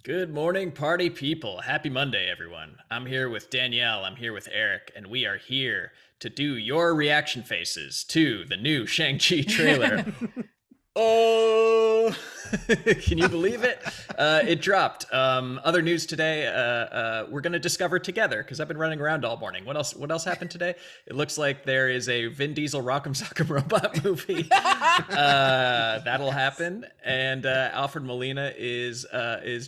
Good morning, party people. Happy Monday, everyone. I'm here with Danielle. I'm here with Eric, and we are here to do your reaction faces to the new Shang-Chi trailer. Oh, can you believe it? It dropped. Other news today. We're gonna discover together because I've been running around all morning. What else? What else happened today? It looks like there is a Vin Diesel Rock'em Sock'em Robot movie. That'll happen. And Alfred Molina is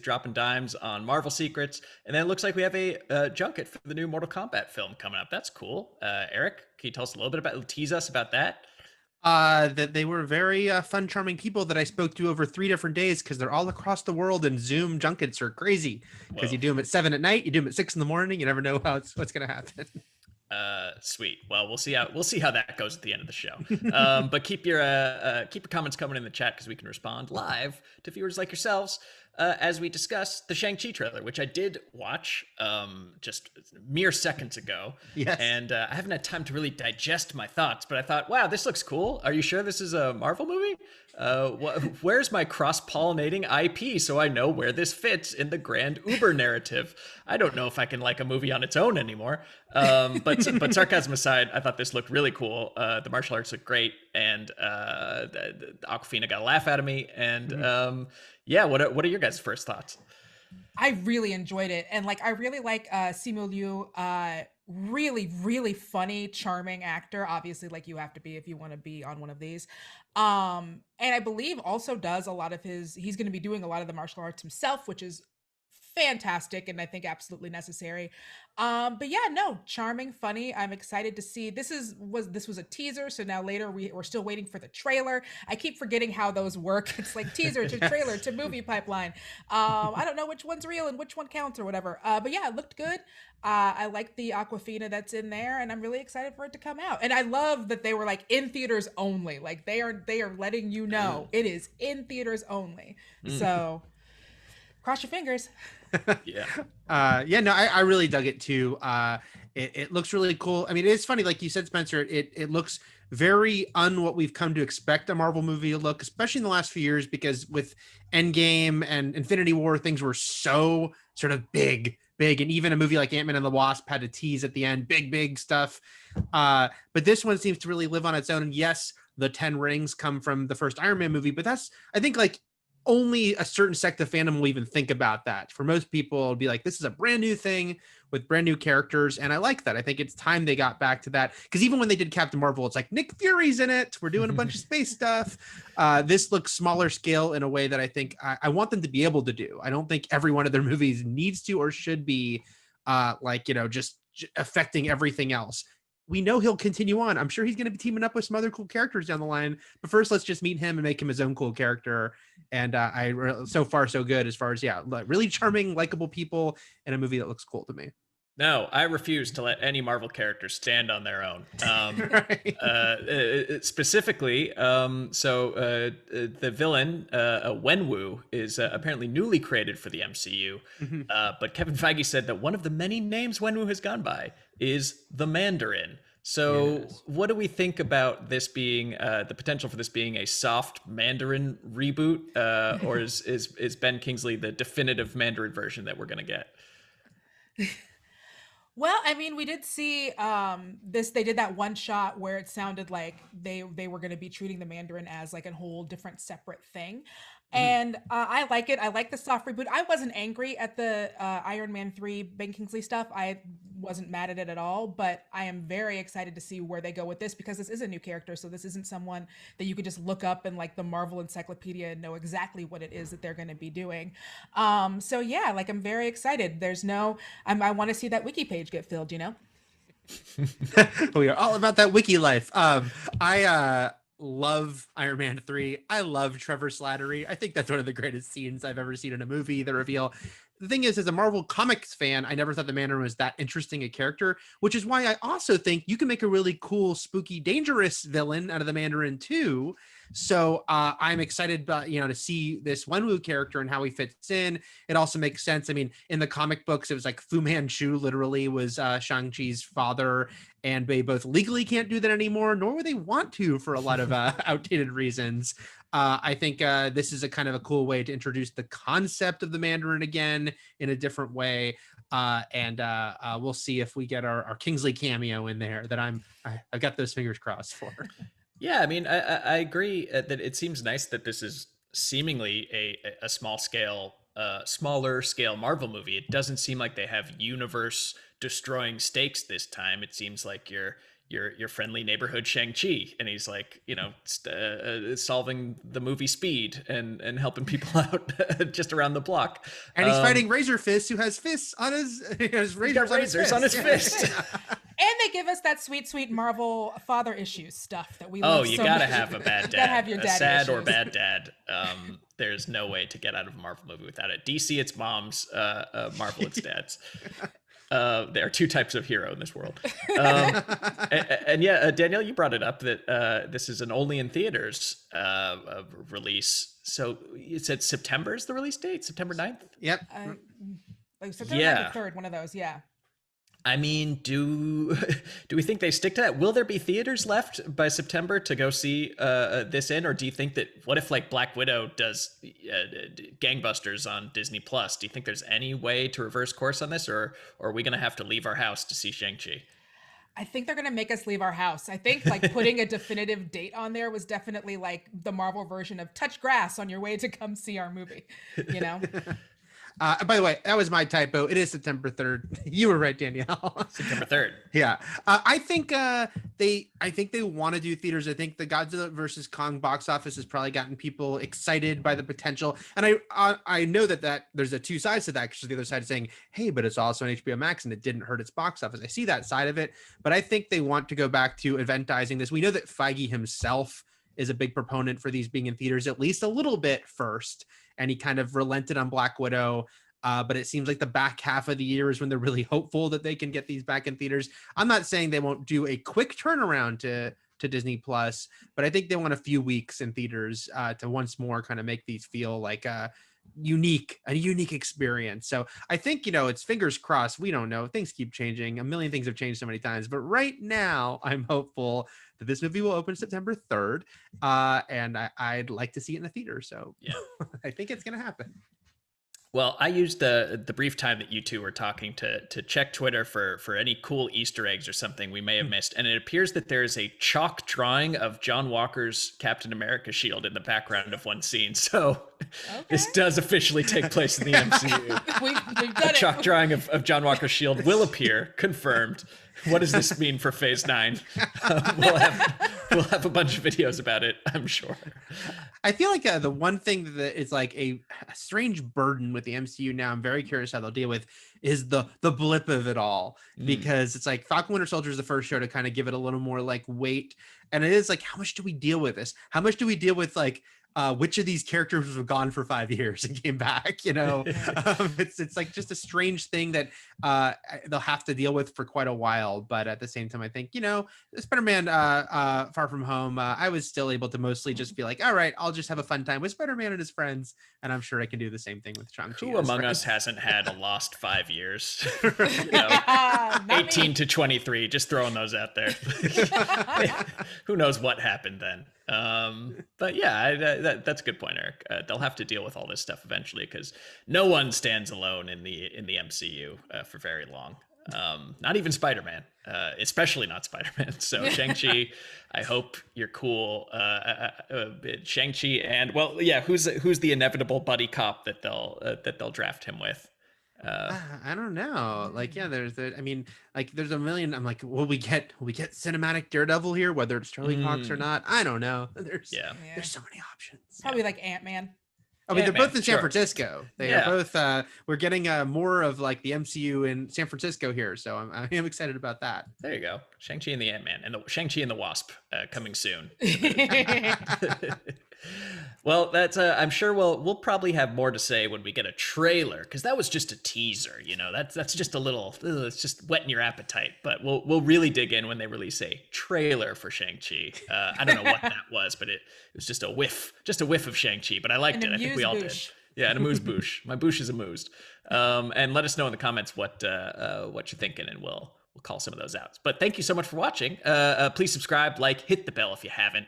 dropping dimes on Marvel Secrets. And then it looks like we have a junket for the new Mortal Kombat film coming up. That's cool. Eric, can you tell us a little bit about, tease us about that? That they were very fun, charming people that I spoke to over 3 different days because they're all across the world, and Zoom junkets are crazy because Whoa. you do them at 7 at night, you do them at 6 in the morning. You never know what's going to happen. Sweet. Well, we'll see how that goes at the end of the show. But keep your comments coming in the chat because we can respond live to viewers like yourselves as we discuss the Shang-Chi trailer, which I did watch just mere seconds ago. Yes. And I haven't had time to really digest my thoughts, but I thought, wow, this looks cool. Are you sure this is a Marvel movie? Where's my cross-pollinating IP so I know where this fits in the grand Uber narrative? I don't know if I can like a movie on its own anymore. But sarcasm aside, I thought this looked really cool. The martial arts look great, and the Aquafina got a laugh out of me. And yeah, what are your guys' first thoughts? I really enjoyed it. And like I really like Simu Liu, really, really funny, charming actor. Obviously, like you have to be if you want to be on one of these. And I believe also does a lot of he's gonna be doing a lot of the martial arts himself, which is fantastic and I think absolutely necessary. But yeah, no, charming, funny. I'm excited to see this was a teaser, so now later we're still waiting for the trailer. I keep forgetting how those work. It's like teaser to trailer to movie pipeline. I don't know which one's real and which one counts or whatever. But yeah, it looked good. I like the Aquafina that's in there, and I'm really excited for it to come out. And I love that they were like in theaters only. Like they are letting you know it is in theaters only. So cross your fingers. Yeah. Yeah, no, I really dug it too. It looks really cool. I mean, it's funny, like you said, Spencer. It looks very what we've come to expect a Marvel movie to look, especially in the last few years, because with Endgame and Infinity War, things were so sort of big, and even a movie like Ant-Man and the Wasp had a tease at the end, big stuff. But this one seems to really live on its own. And yes, the 10 rings come from the first Iron Man movie, but that's, I think, like only a certain sect of fandom will even think about that. For most people, it'll be like, this is a brand new thing with brand new characters. And I like that. I think it's time they got back to that. Because even when they did Captain Marvel, it's like Nick Fury's in it. We're doing a bunch of space stuff. This looks smaller scale in a way that I think I want them to be able to do. I don't think every one of their movies needs to or should be just affecting everything else. We know he'll continue on. I'm sure he's going to be teaming up with some other cool characters down the line. But first, let's just meet him and make him his own cool character. And so far, so good as far as, really charming, likable people in a movie that looks cool to me. No, I refuse to let any Marvel character stand on their own. Right. Specifically, the villain, Wenwu, is apparently newly created for the MCU. But Kevin Feige said that one of the many names Wenwu has gone by is the Mandarin. So, Yes. what do we think about this being the potential for this being a soft Mandarin reboot, or is Ben Kingsley the definitive Mandarin version that we're going to get? Well, I mean, we did see this. They did that one shot where it sounded like they were going to be treating the Mandarin as like a whole different separate thing, Mhm. and I like it. I like the soft reboot. I wasn't angry at the Iron Man 3 Ben Kingsley stuff. I wasn't mad at it at all. But I am very excited to see where they go with this because this is a new character. So this isn't someone that you could just look up in like the Marvel Encyclopedia and know exactly what it is that they're going to be doing. So yeah, like I'm very excited. I want to see that wiki page get filled, you know? We are all about that wiki life. I love Iron Man 3. I love Trevor Slattery. I think that's one of the greatest scenes I've ever seen in a movie. The reveal. the thing is, as a Marvel Comics fan, I never thought the Mandarin was that interesting a character, which is why I also think you can make a really cool, spooky, dangerous villain out of the Mandarin too. So I'm excited, to see this Wenwu character and how he fits in. It also makes sense. I mean, in the comic books, it was like Fu Manchu literally was Shang-Chi's father, and they both legally can't do that anymore, nor would they want to for a lot of outdated reasons. I think this is a kind of a cool way to introduce the concept of the Mandarin again in a different way. And we'll see if we get our Kingsley cameo in there that I've got those fingers crossed for. Yeah, I mean, I agree that it seems nice that this is seemingly a smaller scale Marvel movie. It doesn't seem like they have universe destroying stakes this time. It seems like your friendly neighborhood Shang-Chi, and he's like, solving the movie Speed and helping people out just around the block. And he's fighting Razor Fist, who has fists on his razors on his fist. And they give us that sweet Marvel father issues stuff that we love. Oh, you so gotta much. have a bad dad. You gotta have your a daddy sad issues. or bad dad. There's no way to get out of a Marvel movie without it. DC, it's moms. Marvel, it's dads. There are two types of hero in this world. And yeah, Danielle, you brought it up that this is an only in theaters release. So you said September is the release date? September 9th? Yep. Like September 9th or 3rd, one of those, yeah. I mean, do we think they stick to that? Will there be theaters left by September to go see this in? Or do you think that, what if like Black Widow does gangbusters on Disney Plus? Do you think there's any way to reverse course on this? Or are we going to have to leave our house to see Shang-Chi? I think they're going to make us leave our house. I think like putting a definitive date on there was definitely like the Marvel version of touch grass on your way to come see our movie, you know? By the way, that was my typo. It is September 3rd. You were right, Danielle. September 3rd. Yeah. I think they want to do theaters. I think the Godzilla versus Kong box office has probably gotten people excited by the potential. And I know that there's two sides to that, because the other side is saying, hey, but it's also on HBO Max and it didn't hurt its box office. I see that side of it, but I think they want to go back to eventizing this. We know that Feige himself is a big proponent for these being in theaters at least a little bit first, and he kind of relented on Black Widow. But it seems like the back half of the year is when they're really hopeful that they can get these back in theaters. I'm not saying they won't do a quick turnaround to Disney Plus, but I think they want a few weeks in theaters to once more kind of make these feel like a unique experience. So I think, it's fingers crossed. We don't know. Things keep changing. A million things have changed so many times. But right now, I'm hopeful that this movie will open September 3rd. And I'd like to see it in a theater. So yeah, I think it's going to happen. Well, I used the brief time that you two were talking to check Twitter for any cool Easter eggs or something we may have missed. And it appears that there is a chalk drawing of John Walker's Captain America shield in the background of one scene. So this does officially take place in the MCU. We've done a chalk drawing of John Walker's shield will appear, confirmed. What does this mean for Phase 9? We'll have a bunch of videos about it, I'm sure. I feel like the one thing that is like a strange burden with the MCU now, I'm very curious how they'll deal with, is the blip of it all. Because it's like Falcon Winter Soldier is the first show to kind of give it a little more like weight. And it is like, how much do we deal with this? How much do we deal with like, which of these characters have gone for 5 years and came back? It's like just a strange thing that they'll have to deal with for quite a while. But at the same time, I think, Spider-Man Far From Home, I was still able to mostly just be like, all right, I'll just have a fun time with Spider-Man and his friends. And I'm sure I can do the same thing with Shang-Chi. Who among us hasn't had a lost 5 years? 18 to 23, just throwing those out there. Who knows what happened then? But yeah, that's a good point, Eric. They'll have to deal with all this stuff eventually, because no one stands alone in the MCU for very long. Not even Spider-Man, especially not Spider-Man. So Shang-Chi, I hope you're cool. Shang-Chi and who's the inevitable buddy cop that they'll draft him with? I don't know. Like, yeah, there's a million. I'm like, will we get cinematic Daredevil here, whether it's Charlie Cox or not? I don't know. There's so many options. Probably like Ant-Man. I mean, they're both in San Francisco. They are both. We're getting more of like the MCU in San Francisco here, so I am excited about that. There you go, Shang-Chi and the Ant-Man, and the Shang-Chi and the Wasp coming soon. Well, that's I'm sure we'll probably have more to say when we get a trailer, because that was just a teaser. You know, that's just a little, it's just whetting your appetite. But we'll really dig in when they release a trailer for Shang-Chi. I don't know what that was, but it was just a whiff of Shang-Chi. But I liked it. I think we all did. Yeah, and a moose boosh. My boosh is a moosed. And let us know in the comments what you're thinking, and we'll call some of those out. But thank you so much for watching. Please subscribe, like, hit the bell if you haven't.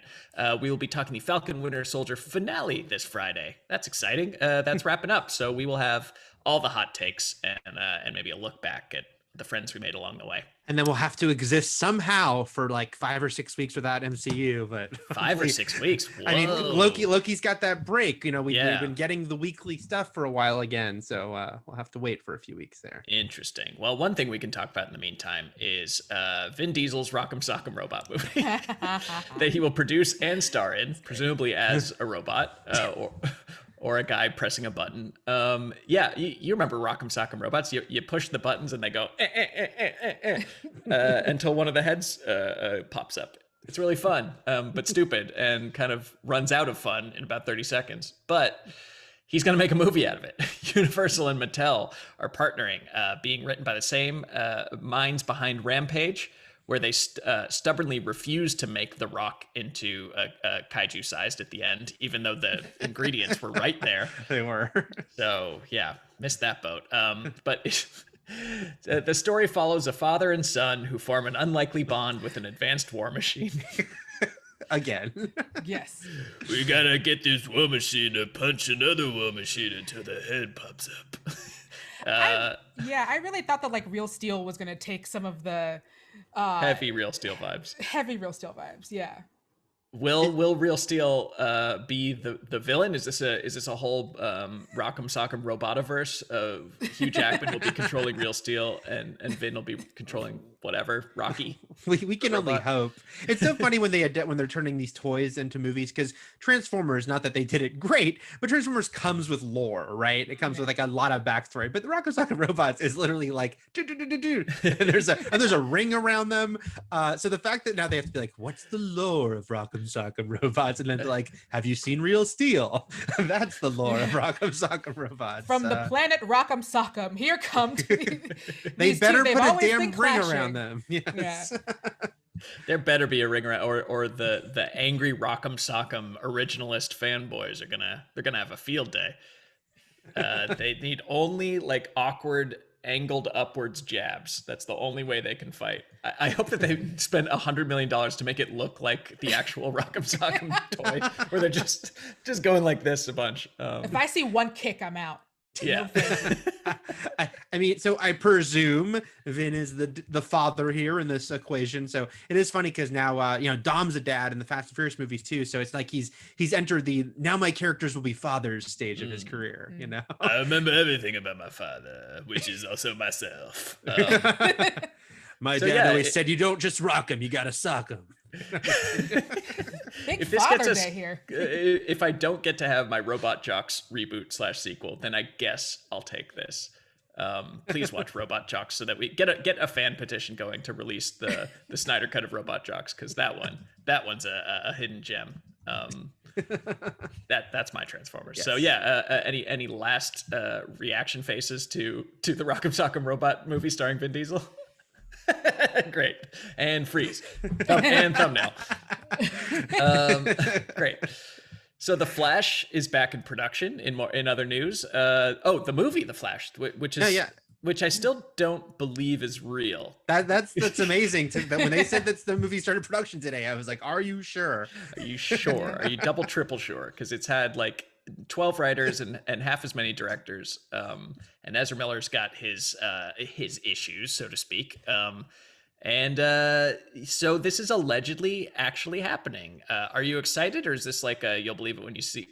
We will be talking the Falcon Winter Soldier finale this Friday. That's exciting. That's wrapping up. So we will have all the hot takes and maybe a look back at the friends we made along the way. And then we'll have to exist somehow for like 5 or 6 weeks without MCU. But 5 or 6 weeks. Whoa. I mean, Loki's got that break. You know, we've been getting the weekly stuff for a while again, so we'll have to wait for a few weeks there. Interesting. Well, one thing we can talk about in the meantime is Vin Diesel's Rock'em Sock'em Robot movie that he will produce and star in, presumably as a robot or a guy pressing a button. You remember Rock'em Sock'em Robots? You push the buttons and they go until one of the heads pops up. It's really fun, but stupid, and kind of runs out of fun in about 30 seconds. But he's going to make a movie out of it. Universal and Mattel are partnering, being written by the same minds behind Rampage, where they stubbornly refused to make The Rock into a kaiju sized at the end, even though the ingredients were right there. They were. So yeah, missed that boat. But the story follows a father and son who form an unlikely bond with an advanced war machine. Again. Yes. We gotta get this war machine to punch another war machine until the head pops up. I really thought that like Real Steel was gonna take some of the heavy Real Steel vibes. Yeah. Will Real Steel be the villain? Is this a whole Rock'em Sock'em Robotiverse? Hugh Jackman will be controlling Real Steel, and Vin will be controlling whatever Rocky. We can only hope. It's so funny when they're turning these toys into movies, because Transformers, not that they did it great, but Transformers comes with lore, right? It comes with like a lot of backstory. But the Rock'em Sock'em Robots is literally like and there's a ring around them. So the fact that now they have to be like, what's the lore of Rock'em Sock'em Robots? And then they're like, have you seen Real Steel? That's the lore of Rock'em Sock'em Robots. From the planet Rock'em Sock'em, here come they better put a damn ring around them. Yes. Yeah. There better be a ring around, or the angry Rock'em Sock'em originalist fanboys they're gonna have a field day. They need only like awkward angled upwards jabs. That's the only way they can fight. I hope that they spend $100 million to make it look like the actual Rock'em Sock'em toy, where they're just going like this a bunch. If I see one kick, I'm out. Yeah. I mean, so I presume Vin is the father here in this equation. So it is funny because now, Dom's a dad in the Fast and Furious movies too. So it's like he's entered the now my characters will be fathers stage of his career. You know, I remember everything about my father, which is also myself. My dad always said, you don't just rock him, you got to sock him. Big Father Day here. If I don't get to have my Robot Jocks reboot / sequel, then I guess I'll take this. Please watch Robot Jocks so that we get a fan petition going to release the Snyder cut of Robot Jocks, because that one's a hidden gem. That's my Transformers. Yes. So yeah, any last reaction faces to the Rock'em Sock'em Robot movie starring Vin Diesel? Great. And freeze. And thumbnail. Great. So The Flash is back in production. In other news, the movie The Flash, which I still don't believe is real. That's amazing. That when they said that the movie started production today, I was like, "Are you sure? Are you sure? Are you double, triple sure?" Because it's had like 12 writers and half as many directors. And Ezra Miller's got his issues, so to speak. So this is allegedly actually happening. Are you excited, or is this like you'll believe it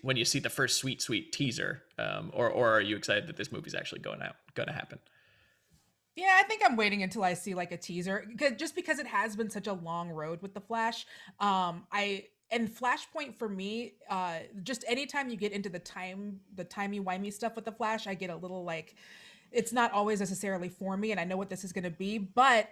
when you see the first sweet teaser? Or are you excited that this movie's actually going to happen? Yeah, I think I'm waiting until I see like a teaser, just because it has been such a long road with The Flash. And Flashpoint for me, just anytime you get into the timey-wimey stuff with The Flash, I get a little like, it's not always necessarily for me, and I know what this is going to be, but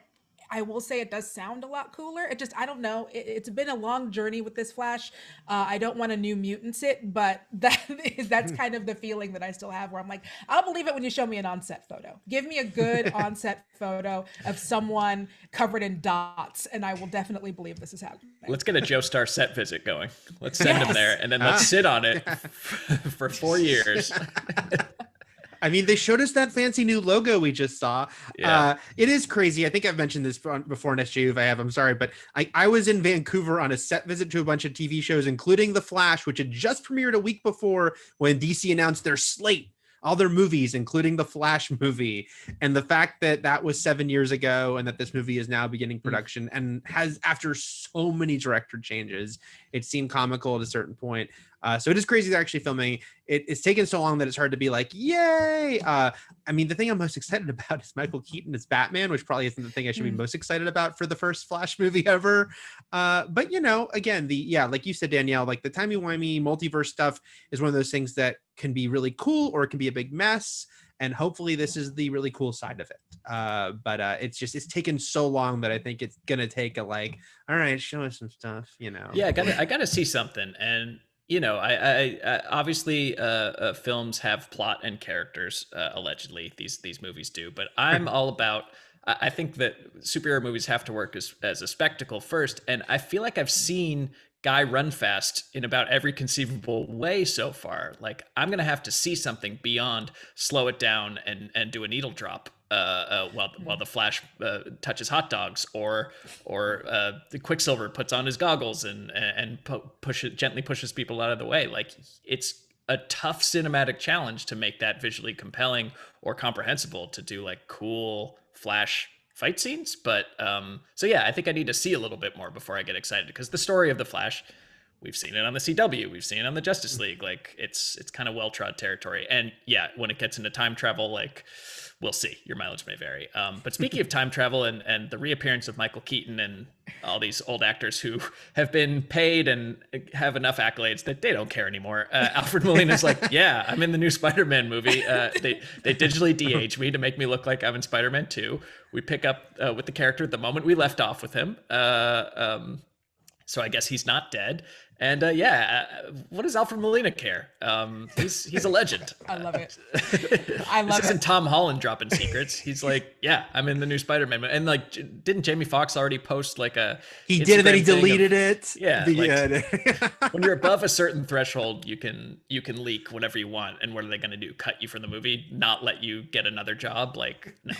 I will say it does sound a lot cooler. It just, I don't know. It's been a long journey with this Flash. I don't want a New Mutants it, but that's kind of the feeling that I still have, where I'm like, I'll believe it when you show me an on-set photo. Give me a good on-set photo of someone covered in dots, and I will definitely believe this is happening. Let's get a Joe Starr set visit going. Let's send him there, and then let's sit on it for 4 years. I mean, they showed us that fancy new logo we just saw. Yeah. It is crazy. I think I've mentioned this before in SJU. If I have, I'm sorry, but I was in Vancouver on a set visit to a bunch of TV shows, including The Flash, which had just premiered a week before when DC announced their slate, all their movies, including the Flash movie. And the fact that that was 7 years ago and that this movie is now beginning production and has, after so many director changes, it seemed comical at a certain point. So it is crazy they're actually filming. It's taken so long that it's hard to be like, yay. I mean, the thing I'm most excited about is Michael Keaton as Batman, which probably isn't the thing I should be most excited about for the first Flash movie ever. But, you know, again, like you said, Danielle, like the timey-wimey multiverse stuff is one of those things that can be really cool or it can be a big mess. And hopefully this is the really cool side of it. But it's taken so long that I think it's going to take all right, show us some stuff, you know? Yeah, I gotta see something. And, you know, I obviously films have plot and characters, allegedly these movies do, but I'm all about, I think that superhero movies have to work as a spectacle first. And I feel like I've seen Guy run fast in about every conceivable way so far. Like, I'm going to have to see something beyond slow it down and do a needle drop while the Flash touches hot dogs, or the Quicksilver puts on his goggles and gently pushes people out of the way. Like, it's a tough cinematic challenge to make that visually compelling or comprehensible, to do like cool Flash fight scenes. But so yeah, I think I need to see a little bit more before I get excited, because the story of the Flash, we've seen it on the CW, we've seen it on the Justice League. Like, it's kind of well-trod territory. And yeah, when it gets into time travel, like, we'll see. Your mileage may vary. But speaking of time travel and the reappearance of Michael Keaton and all these old actors who have been paid and have enough accolades that they don't care anymore. Alfred Molina's like, yeah, I'm in the new Spider-Man movie. They digitally de-age me to make me look like I'm in Spider-Man 2. We pick up with the character at the moment we left off with him. So I guess he's not dead. And what does Alfred Molina care? He's a legend. I love it. I love this isn't Tom Holland dropping secrets. He's like, yeah, I'm in the new Spider-Man. And like, didn't Jamie Foxx already post like a He did, and then he deleted it. Yeah. When you're above a certain threshold, you can leak whatever you want. And what are they going to do? Cut you from the movie? Not let you get another job? Like, no.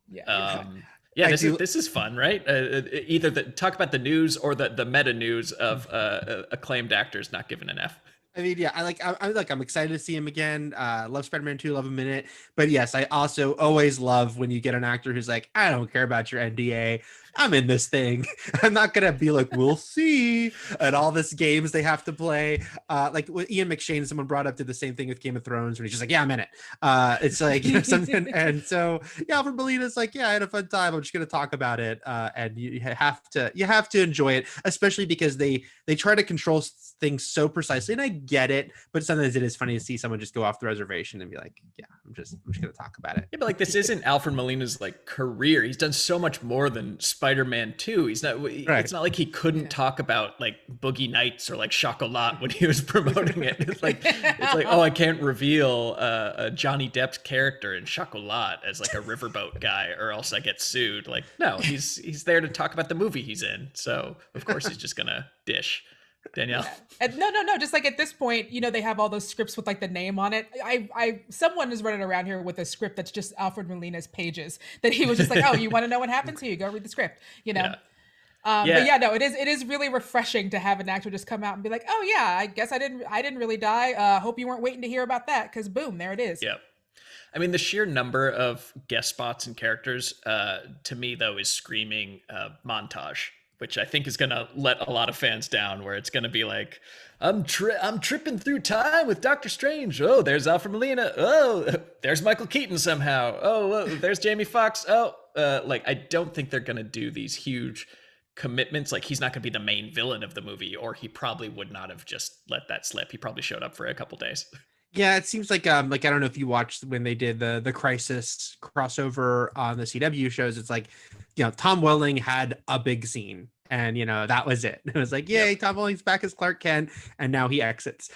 Yeah. Yeah, this is fun, right? Either talk about the news or the meta news of acclaimed actors not given an F. I mean, yeah, I'm excited to see him again. Love Spider-Man 2, love him in it. But yes, I also always love when you get an actor who's like, I don't care about your NDA. I'm in this thing. I'm not going to be like, we'll see. And all this games they have to play. Like with Ian McShane, someone brought up, did the same thing with Game of Thrones, where he's just like, yeah, I'm in it. It's like, you know, something. And so, yeah, Alfred Molina's like, yeah, I had a fun time. I'm just going to talk about it. And you have to enjoy it, especially because they try to control things so precisely. And I get it, but sometimes it is funny to see someone just go off the reservation and be like, yeah, I'm just going to talk about it. Yeah, but like, this isn't Alfred Molina's like career. He's done so much more than Spider-Man 2. He's not. Right. It's not like he couldn't talk about like Boogie Nights or like Chocolat when he was promoting it. It's like, oh, I can't reveal a Johnny Depp's character in Chocolat as like a riverboat guy, or else I get sued. Like, no, he's there to talk about the movie he's in. So of course he's just gonna dish. Danielle. And no. Just like at this point, you know, they have all those scripts with like the name on it. Someone is running around here with a script that's just Alfred Molina's pages, that he was just like, oh, you want to know what happens? Here you go, read the script, you know? Yeah. But yeah, no, it is really refreshing to have an actor just come out and be like, oh yeah, I guess I didn't really die. Hope you weren't waiting to hear about that, because boom, there it is. Yep. I mean, the sheer number of guest spots and characters, to me though, is screaming montage, which I think is going to let a lot of fans down, where it's going to be like, I'm tripping through time with Doctor Strange. Oh, there's Alfred Molina. Oh, there's Michael Keaton somehow. Oh, there's Jamie Foxx. Oh, like, I don't think they're going to do these huge commitments. Like, he's not going to be the main villain of the movie, or he probably would not have just let that slip. He probably showed up for a couple days. Yeah, it seems like I don't know if you watched when they did the Crisis crossover on the CW shows. It's like Tom Welling had a big scene. And, that was it. It was like, yay, Tom Welling's back as Clark Kent. And now he exits.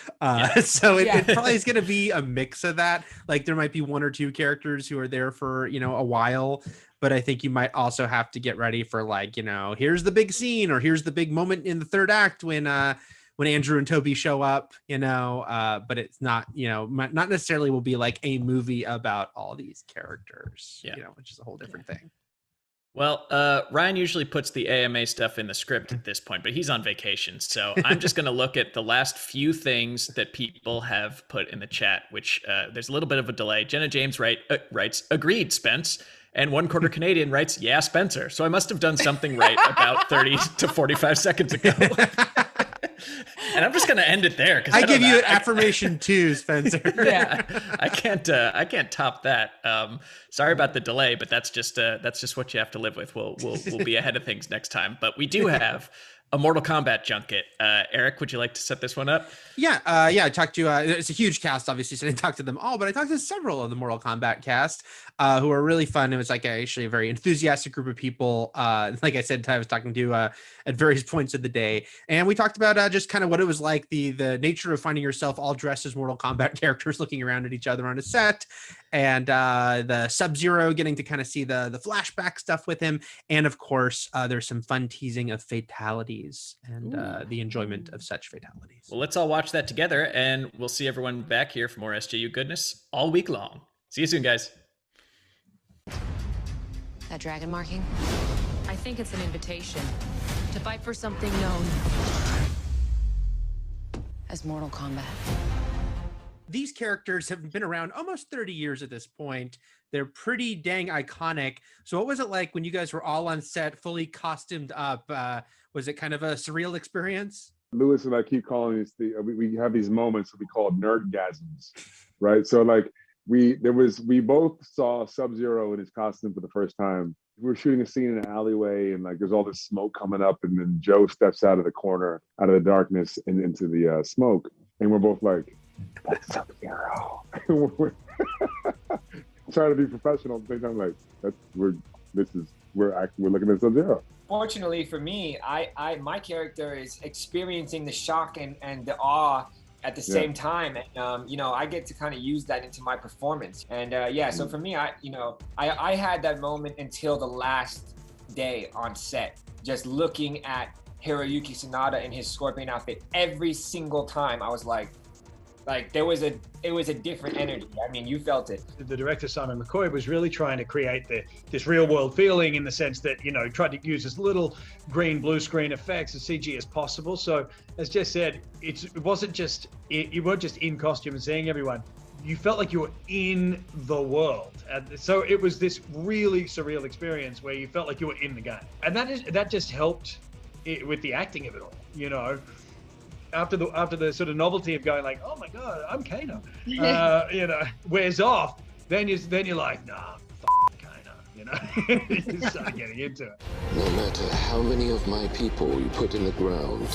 So it probably is going to be a mix of that. Like there might be one or two characters who are there for, a while. But I think you might also have to get ready for like, here's the big scene or here's the big moment in the third act when Andrew and Toby show up, but it's not, not necessarily will be like a movie about all these characters, which is a whole different thing. Well, Ryan usually puts the AMA stuff in the script at this point, but he's on vacation. So I'm just going to look at the last few things that people have put in the chat, which there's a little bit of a delay. Jenna James writes, agreed, Spence. And 1/4 Canadian writes, yeah, Spencer. So I must have done something right about 30 to 45 seconds ago. And I'm just going to end it there. I give you an affirmation too, Spencer. Yeah, I can't top that. Sorry about the delay, but that's just what you have to live with. We'll be ahead of things next time. But we do have a Mortal Kombat junket. Eric, would you like to set this one up? Yeah, I talked to, it's a huge cast, obviously, so I didn't talk to them all, but I talked to several of the Mortal Kombat cast who are really fun. It was like actually a very enthusiastic group of people. Like I said, I was talking to at various points of the day. And we talked about just kind of what it was like, the nature of finding yourself all dressed as Mortal Kombat characters looking around at each other on a set, and the Sub-Zero getting to kind of see the flashback stuff with him. And of course, there's some fun teasing of fatalities and the enjoyment of such fatalities. Well, let's all watch that together, and we'll see everyone back here for more SJU goodness all week long. See you soon, guys. That dragon marking? I think it's an invitation to fight for something known as Mortal Kombat. These characters have been around almost 30 years at this point. They're pretty dang iconic. So what was it like when you guys were all on set, fully costumed up? Was it kind of a surreal experience? Lewis and I keep calling this we have these moments that we call nerdgasms, right? So like we both saw Sub-Zero in his costume for the first time. We were shooting a scene in an alleyway, and like there's all this smoke coming up, and then Joe steps out of the corner, out of the darkness, and into the smoke, and we're both like, "That's Sub-Zero." We're trying to be professional at the same time, like we're looking at Sub-Zero. Fortunately for me, my character is experiencing the shock and the awe at the same time, and I get to kind of use that into my performance. And so for me, I had that moment until the last day on set, just looking at Hiroyuki Sanada in his Scorpion outfit every single time. I was like it was a different energy. I mean, you felt it. The director, Simon McCoy, was really trying to create this real world feeling in the sense that, tried to use as little green, blue screen effects and CG as possible. So as Jess said, it wasn't just, you weren't just in costume and seeing everyone. You felt like you were in the world. And so it was this really surreal experience where you felt like you were in the game. And that just helped with the acting of it all, After the sort of novelty of going like, oh my God, I'm Kano, wears off, then you're like, nah, Kano, you start getting into it. No matter how many of my people you put in the ground,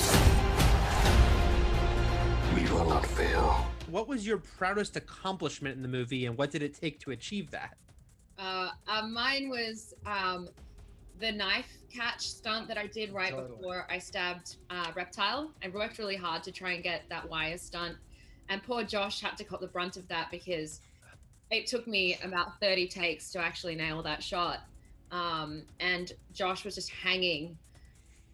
we will not fail. What was your proudest accomplishment in the movie, and what did it take to achieve that? Mine was the knife catch stunt that I did right before I stabbed Reptile. I worked really hard to try and get that wire stunt, and poor Josh had to cop the brunt of that because it took me about 30 takes to actually nail that shot. And Josh was just hanging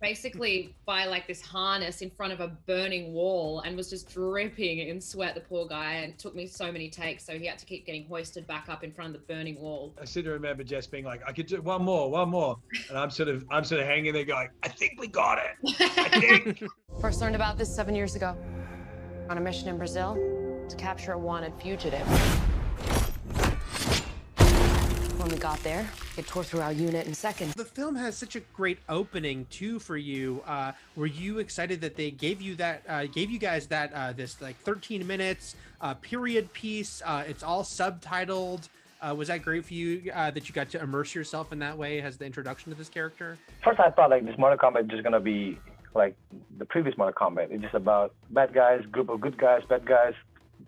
basically by like this harness in front of a burning wall and was just dripping in sweat, the poor guy, and it took me so many takes, so he had to keep getting hoisted back up in front of the burning wall. I seem to remember Jess being like, I could do one more, and I'm sort of hanging there going, I think we got it. I think. First learned about this 7 years ago on a mission in Brazil to capture a wanted fugitive. When we got there, it tore through our unit in seconds. The film has such a great opening too for you. Were you excited that they gave you guys that this like 13 minutes period piece? It's all subtitled. Was that great for you that you got to immerse yourself in that way as the introduction to this character? First, I thought like this Mortal Kombat is just gonna be like the previous Mortal Kombat. It's just about bad guys, group of good guys, bad guys,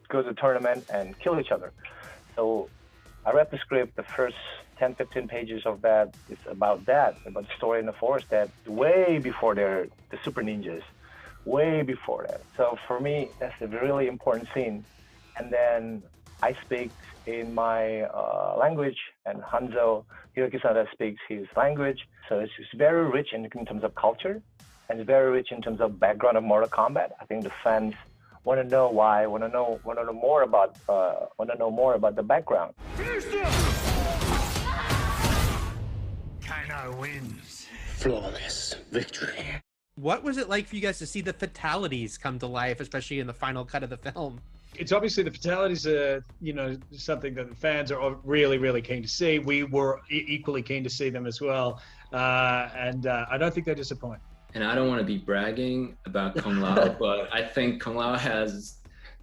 go to the tournament and kill each other. So I read the script, the first 10, 15 pages of that is about the story in the forest that way before they're the super ninjas, way before that. So for me, that's a really important scene. And then I speak in my language, and Hanzo Hirokisada speaks his language. So it's just very rich in terms of culture, and it's very rich in terms of background of Mortal Kombat. I think the fans want to know why, want to know more about the background. Kano wins. Flawless victory. What was it like for you guys to see the fatalities come to life, especially in the final cut of the film? It's obviously the fatalities are, something that the fans are really, really keen to see. We were equally keen to see them as well. And I don't think they disappoint. And I don't want to be bragging about Kung Lao, but I think Kung Lao has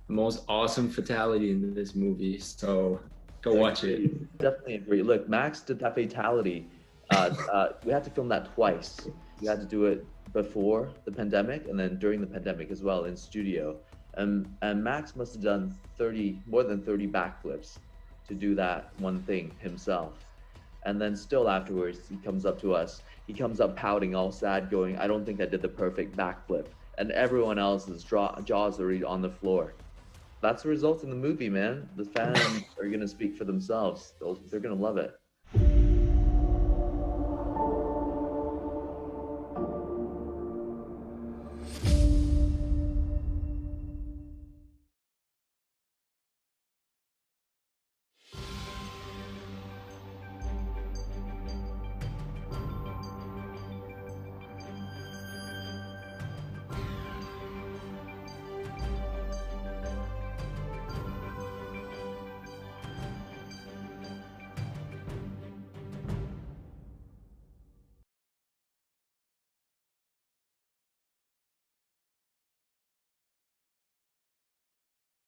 the most awesome fatality in this movie. So go watch it. Definitely agree. Look, Max did that fatality. We had to film that twice. We had to do it before the pandemic and then during the pandemic as well in studio. And Max must have done more than 30 backflips to do that one thing himself. And then still afterwards, he comes up to us. He comes up pouting, all sad, going, I don't think I did the perfect backflip. And everyone else's jaws are already on the floor. That's the result in the movie, man. The fans are going to speak for themselves. They're going to love it.